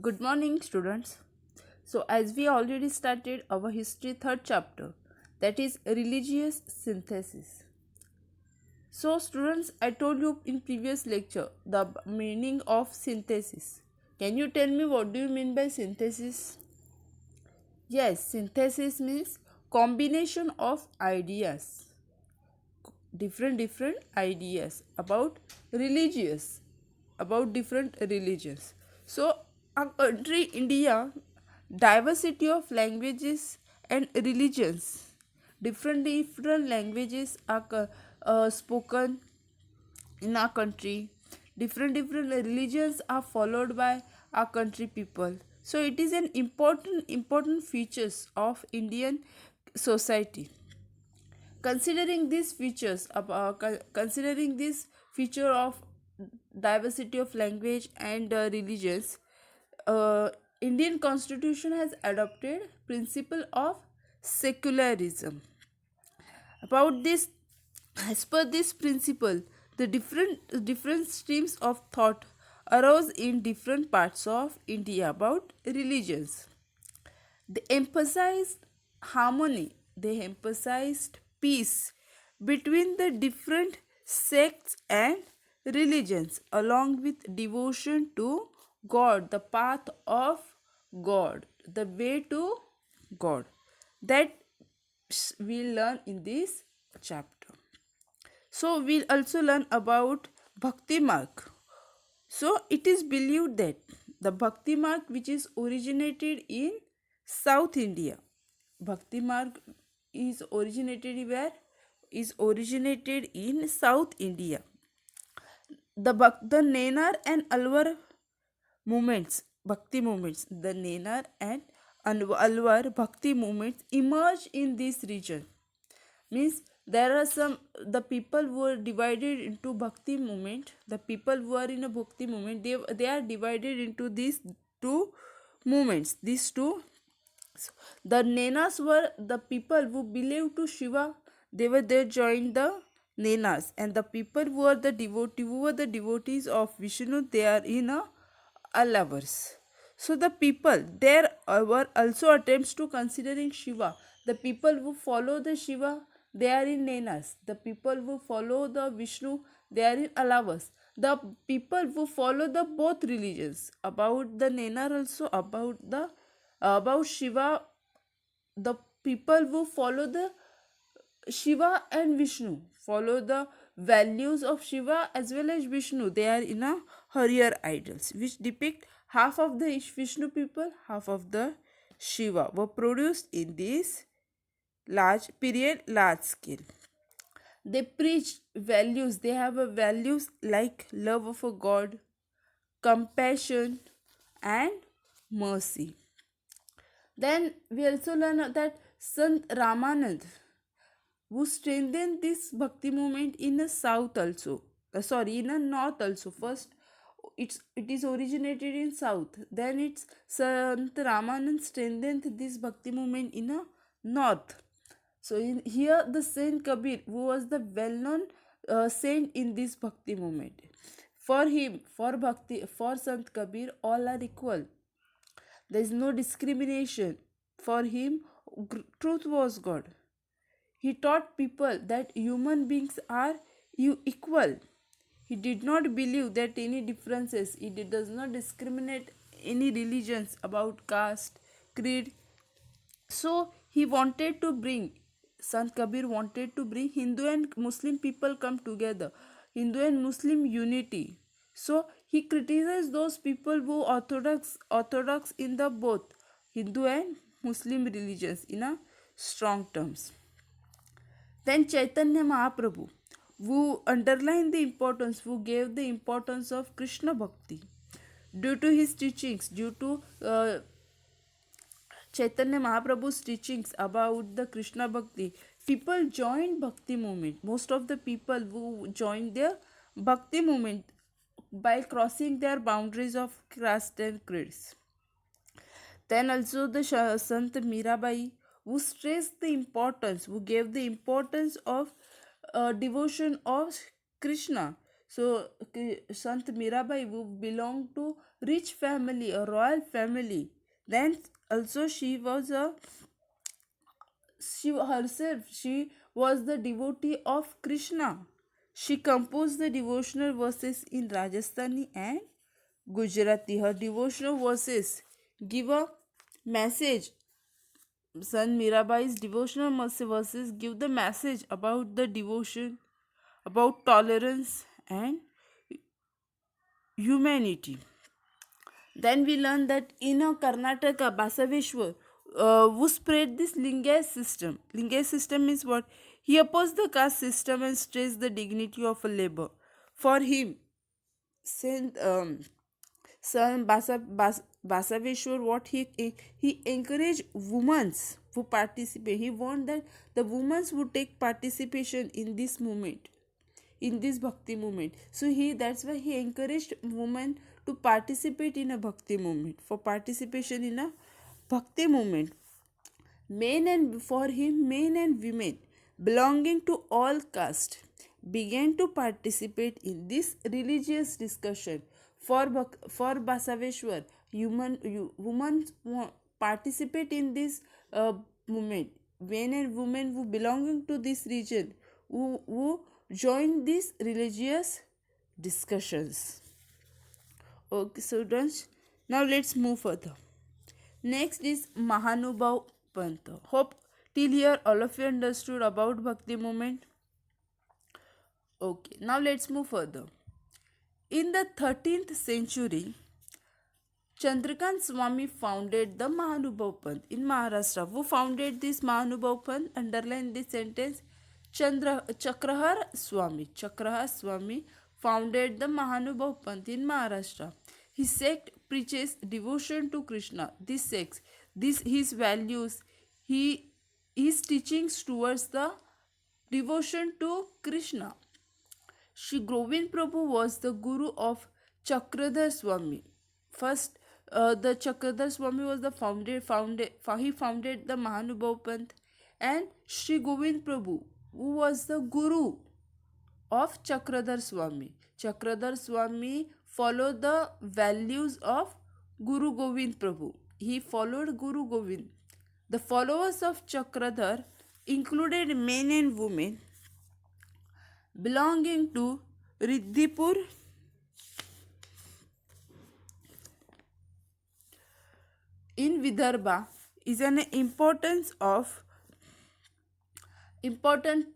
Good morning, students. So, as we already started our history third chapter, that is religious synthesis. So, students, I told you in previous lecture the meaning of synthesis. Can you tell me what do you mean by synthesis? Yes, synthesis means combination of ideas, different ideas about different religions. So our country India, diversity of languages and religions, different languages are spoken in our country, different religions are followed by our country people. So it is an important features of Indian society. Considering these features, considering this feature of diversity of language and religions, uh, Indian constitution has adopted principle of secularism. About this, as per this principle, the different streams of thought arose in different parts of India about religions. They emphasized harmony, they emphasized peace between the different sects and religions, along with devotion to God, the path of God, the way to God. That we'll learn in this chapter. So, we'll also learn about Bhakti Marg. So it is believed that the Bhakti Marg, which is originated in South India, Bhakti Marg is originated where? Is originated in South India. The Nenar and Alwar movements, Bhakti movements, the Nenar and Alwar Bhakti movements emerged in this region. Means there are some, the people who are divided into Bhakti movement, the people who are in a Bhakti movement, they are divided into these two movements, these two. The Nenas were the people who believed to Shiva, they joined the Nenas, and the people who were the devotees of Vishnu, they are in a Alavars. So the people there were also attempts to considering Shiva. The people who follow the Shiva, they are in Nenas. The people who follow the Vishnu, they are in Alavas. The people who follow the both religions, about the Nenar also, about Shiva, the people who follow the Shiva and Vishnu, follow the values of Shiva as well as Vishnu. They are in a higher idols which depict half of the Vishnu people, half of the Shiva, were produced in this large scale. They preach values, they have a values like love of a God, compassion, and mercy. Then we also learn that Sant Ramanand, who strengthened this bhakti movement in the south also, in the north also. First it is originated in south, then it's Sant Ramanand strengthened this bhakti movement in the north. So in here the Saint Kabir, who was the well known saint in this bhakti movement, for him, for bhakti, for Sant Kabir, all are equal, there is no discrimination. For him, truth was God. He taught people that human beings are equal. He did not believe that any differences. He does not discriminate any religions about caste, creed. So he wanted to bring, Sant Kabir wanted to bring Hindu and Muslim people come together, Hindu and Muslim unity. So he criticized those people who orthodox in the both Hindu and Muslim religions in a strong terms. Then Chaitanya Mahaprabhu, who underlined the importance, who gave the importance of Krishna Bhakti. Due to his teachings, due to Chaitanya Mahaprabhu's teachings about the Krishna Bhakti, people joined Bhakti movement. Most of the people who joined their Bhakti movement by crossing their boundaries of caste and creeds. Then also the Sant Mirabai, who stressed the importance, who gave the importance of devotion of Krishna. So Sant Mirabai would belong to rich family, a royal family. Then also she herself she was the devotee of Krishna. She composed the devotional verses in Rajasthani and Gujarati. Her devotional verses give a message. Sant Mirabai's devotional verses give the message about the devotion, about tolerance and humanity. Then we learn that in Karnataka, Basaveshwar, who spread this Lingay system. Lingay system means what? He opposed the caste system and stressed the dignity of a labor. For him, Saint Basaveshwar, what he encouraged women who participate. He want that the women would take participation in this movement, in this bhakti movement. So that's why he encouraged women to participate in a bhakti movement. For participation in a bhakti movement, men and for him, men and women belonging to all castes began to participate in this religious discussion. For Basaveshwar, women participate in this movement. Men and women who belonging to this region who join these religious discussions. Okay, students, now let's move further. Next is Mahanubhav Panta. Hope till here all of you understood about Bhakti movement. Okay, now let's move further. In the 13th century, Chandrakant Swami founded the Mahanubhav Panth in Maharashtra. Who founded this Mahanubhav Panth? Underline this sentence. Chakrahar Swami. Chakrahar Swami founded the Mahanubhav Panth in Maharashtra. His sect preaches devotion to Krishna. His values, his teachings towards the devotion to Krishna. Shri Govind Prabhu was the guru of Chakradhar Swami. First, the Chakradhar Swami was the he founded the Mahanubhav Panth, and Shri Govind Prabhu, who was the guru of Chakradhar Swami. Chakradhar Swami followed the values of Guru Govind Prabhu. He followed Guru Govind. The followers of Chakradhar included men and women belonging to Riddhipur in Vidarbha is an important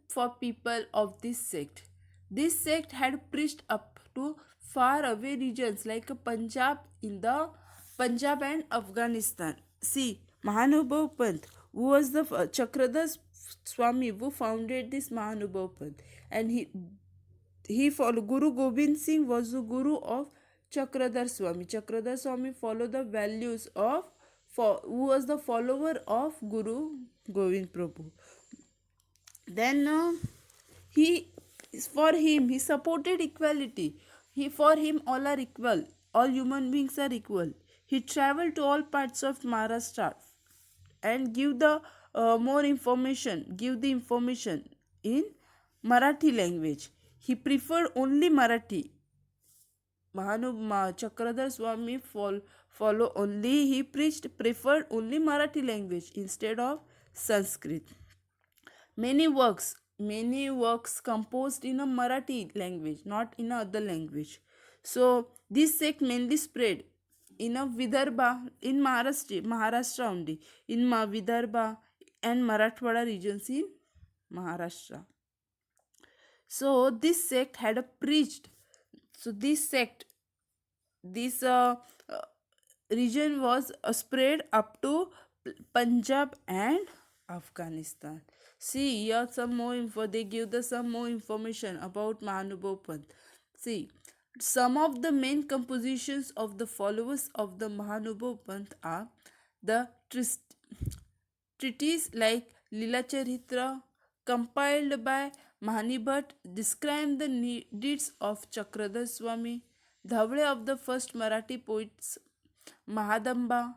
for people of this sect. This sect had preached up to far away regions like Punjab and Afghanistan. See, Mahanubhav Panth, who was the Chakradhar Swami who founded this Mahanubhav Panth, and he followed Guru Gobind Singh was the guru of Chakradhar Swami. Chakradhar Swami followed the values of who was the follower of Guru Govind Prabhu. Then he supported equality. For him all are equal. All human beings are equal. He traveled to all parts of Maharashtra and give the information in Marathi language. He preferred only Marathi. Chakradhar Swami preferred only Marathi language instead of Sanskrit. Many works composed in a Marathi language, not in other language. So this sect mainly spread in a Vidarbha, in Maharashtra only, in Vidarbha and Marathwada regions in Maharashtra. So this sect had preached. So this region was spread up to Punjab and Afghanistan. See, here some more info. They give some more information about Mahanubhav Panth. See, some of the main compositions of the followers of the Mahanubhav Panth are the treatise like Lila Charitra, compiled by Mahanibhat, describe the deeds of Chakradhar Swami. Dhavle of the first Marathi poets Mahadamba,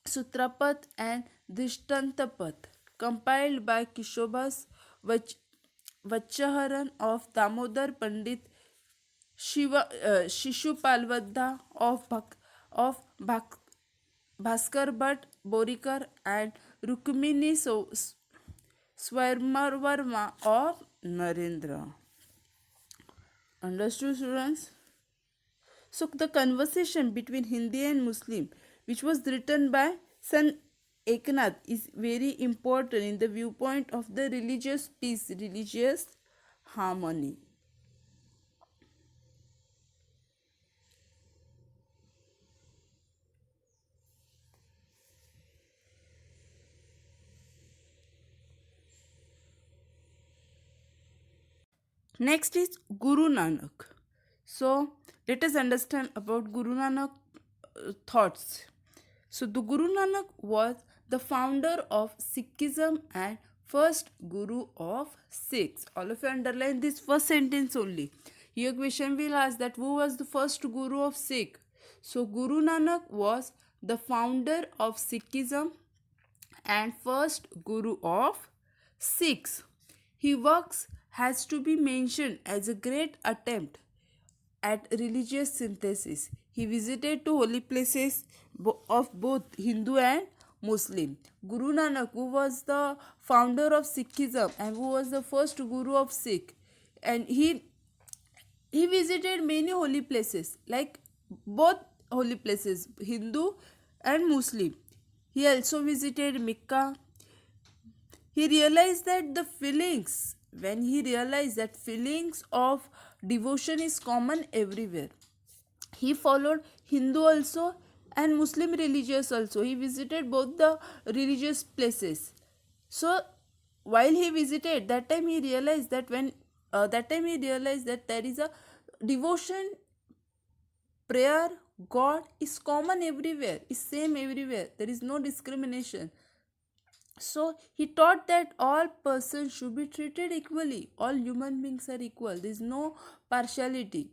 Sutrapat and Drishtantapat, compiled by Kishobas Vachaharan of Damodar Pandit Shishupalwadda of Bhaskar Bhatt Borikar and Rukmini Swarmarvarma of Narendra. Understood, students? So the conversation between Hindi and Muslim, which was written by Sant Eknath, is very important in the viewpoint of the religious peace, religious harmony. Next is Guru Nanak. So let us understand about Guru Nanak thoughts. So the Guru Nanak was the founder of Sikhism and first Guru of Sikhs. All of you underline this first sentence only. Here question will ask that who was the first Guru of Sikh? So Guru Nanak was the founder of Sikhism and first Guru of Sikhs. His works has to be mentioned as a great attempt at religious synthesis. He visited to holy places of both Hindu and Muslim. Guru Nanak, who was the founder of Sikhism and who was the first Guru of Sikh, and he visited many holy places, like both holy places, Hindu and Muslim. He also visited Mecca. He realized that when he realized that feelings of devotion is common everywhere, he followed Hindu also and Muslim religious also. He visited both the religious places. So while he visited, that time he realized that there is a devotion, prayer, God is common everywhere, is same everywhere. There is no discrimination. So he taught that all persons should be treated equally. All human beings are equal. There is no partiality.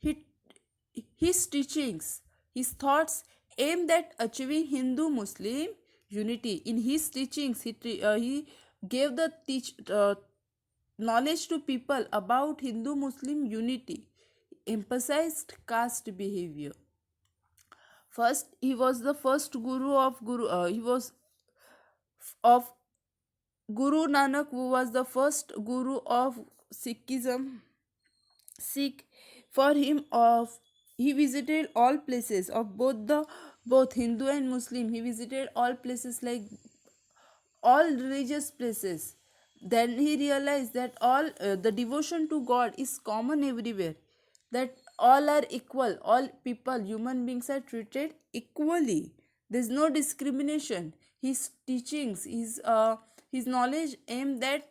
He, his teachings, his thoughts aimed at achieving Hindu-Muslim unity. In his teachings, he gave the knowledge to people about Hindu-Muslim unity, emphasized caste behavior. First, he was the first Guru of he was of Guru Nanak, who was the first Guru of Sikhism. Sikh, for him, of he visited all places of both Hindu and Muslim. He visited all places, like all religious places. Then he realized that all the devotion to God is common everywhere, that all are equal, all people, human beings are treated equally. There's no discrimination. His teachings, his knowledge aimed at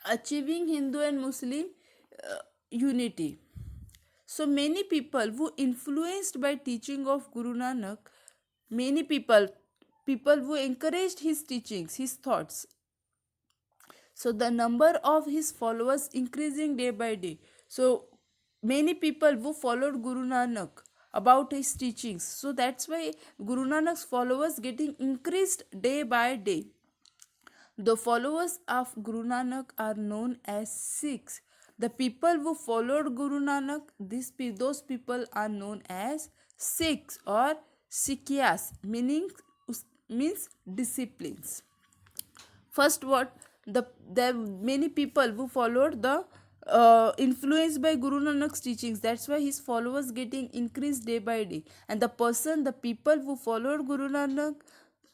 achieving Hindu and Muslim unity. So many people who influenced by teaching of Guru Nanak, many people who encouraged his teachings, his thoughts. So the number of his followers increasing day by day. So many people who followed Guru Nanak about his teachings. So that's why Guru Nanak's followers getting increased day by day. The followers of Guru Nanak are known as Sikhs. The people who followed Guru Nanak, those people are known as Sikhs or Sikyas, means disciplines. First, what there many people who followed the influenced by Guru Nanak's teachings. That's why his followers getting increased day by day. And the people who followed Guru Nanak,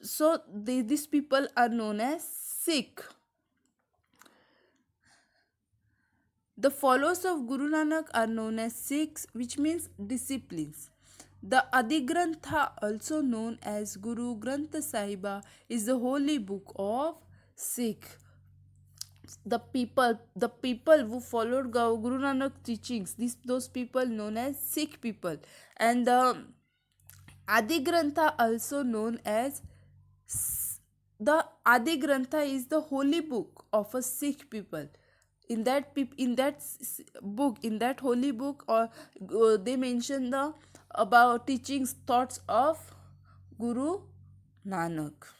so these people are known as Sikh. The followers of Guru Nanak are known as Sikhs, which means disciplines. The Adi Grantha, also known as Guru Granth Sahiba, is the holy book of Sikh. The people who followed Guru Nanak teachings, those people known as Sikh people. And the Adi Grantha, also known as the Adi Grantha, is the holy book of a Sikh people. In that holy book, or they mention the about teachings, thoughts of Guru Nanak.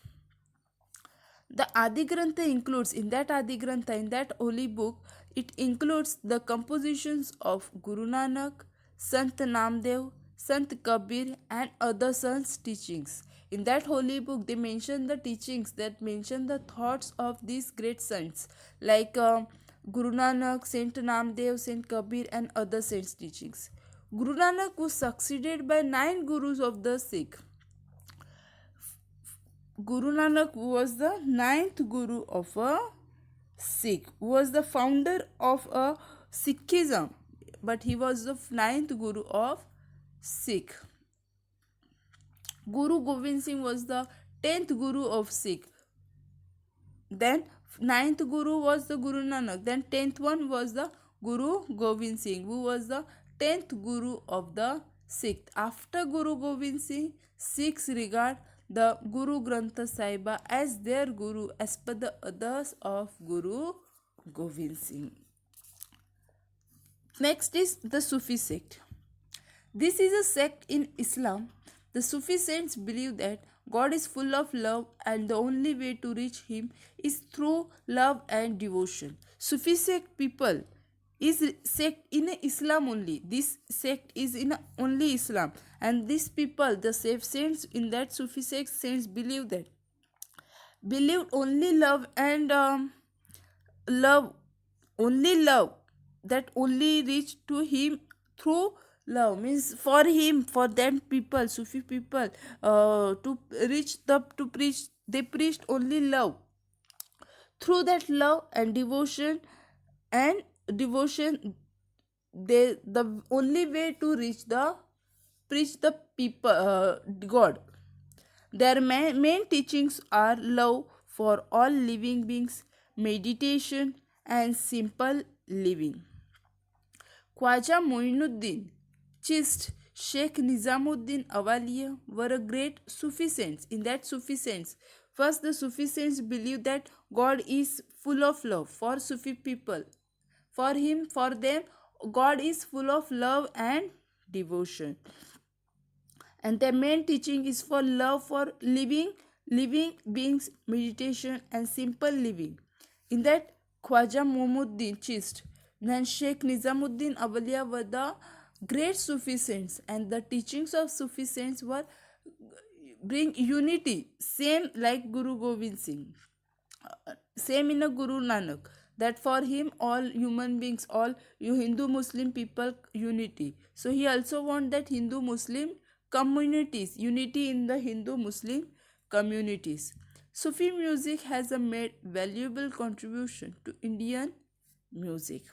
The Adi Grantha includes, in that Adi Grantha, in that holy book, it includes the compositions of Guru Nanak, Sant Namdev, Sant Kabir, and other sons' teachings. In that holy book, they mention the teachings, that mention the thoughts of these great saints, like Guru Nanak, Saint Namdev, Saint Kabir, and other saints' teachings. Guru Nanak was succeeded by 9 gurus of the Sikh. Guru Nanak was the ninth guru of a Sikh, was the founder of a Sikhism, but he was the ninth guru of Sikh. Guru Gobind Singh was the 10th guru of Sikh. Then ninth guru was the Guru Nanak. Then 10th one was the Guru Gobind Singh, who was the 10th guru of the Sikh. After Guru Gobind Singh, Sikhs regard the Guru Granth Sahiba as their guru as per the others of Guru Gobind Singh. Next is the Sufi sect. This is a sect in Islam. The Sufi saints believe that God is full of love and the only way to reach Him is through love and devotion. Sufi sect people is sect in Islam only. This sect is in only Islam, and these people, the saints in that Sufi sect, saints believed only love and love, only love, that only reach to Him through love, means for Him, for them people, Sufi people, to reach the, to preach, they preached only love. Through that love and devotion, they, the only way to reach the, preach the people, God. Their main teachings are love for all living beings, meditation, and simple living. Khwaja Moinuddin Chist, Sheikh Nizamuddin Awaliya were a great Sufi saints. In that Sufi saints, first the Sufi saints believe that God is full of love for Sufi people. For him, for them, God is full of love and devotion. And their main teaching is for love for living beings, meditation, and simple living. In that, Khwaja Moinuddin Chist and Sheikh Nizamuddin Awaliya were the great Sufi saints, and the teachings of Sufi saints were bring unity, same like Guru Gobind Singh, same in a Guru Nanak, that for him all human beings, all you Hindu Muslim people, unity. So he also want that Hindu Muslim communities, unity in the Hindu Muslim communities. Sufi music has made valuable contribution to Indian music.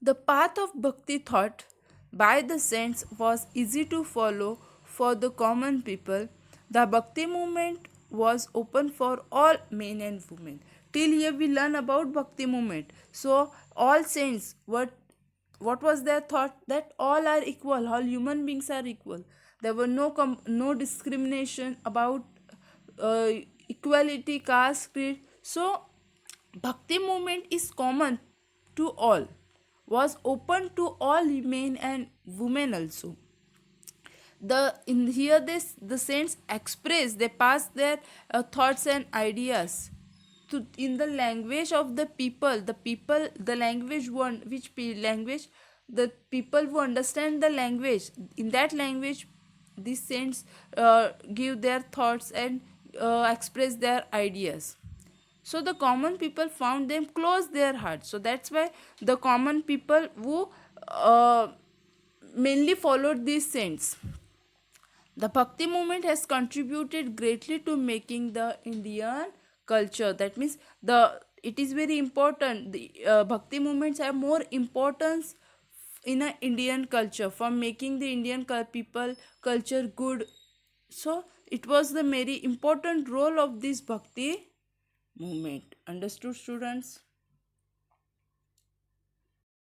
The path of bhakti thought by the saints was easy to follow for the common people. The bhakti movement was open for all men and women. Till here we learn about bhakti movement. So all saints, what was their thought? That all are equal, all human beings are equal. There were no discrimination about equality, caste, creed. So bhakti movement is common to all, was open to all men and women also. In here this the saints express, they pass their thoughts and ideas to in the language of the people, the language one, language the people who understand the language, in that language these saints give their thoughts and express their ideas. So the common people found them close their hearts. So that's why the common people who mainly followed these saints. The Bhakti movement has contributed greatly to making the Indian culture. That means it is very important. The Bhakti movements have more importance in a Indian culture, for making the Indian people culture good. So it was the very important role of this Bhakti movement. Understood, students?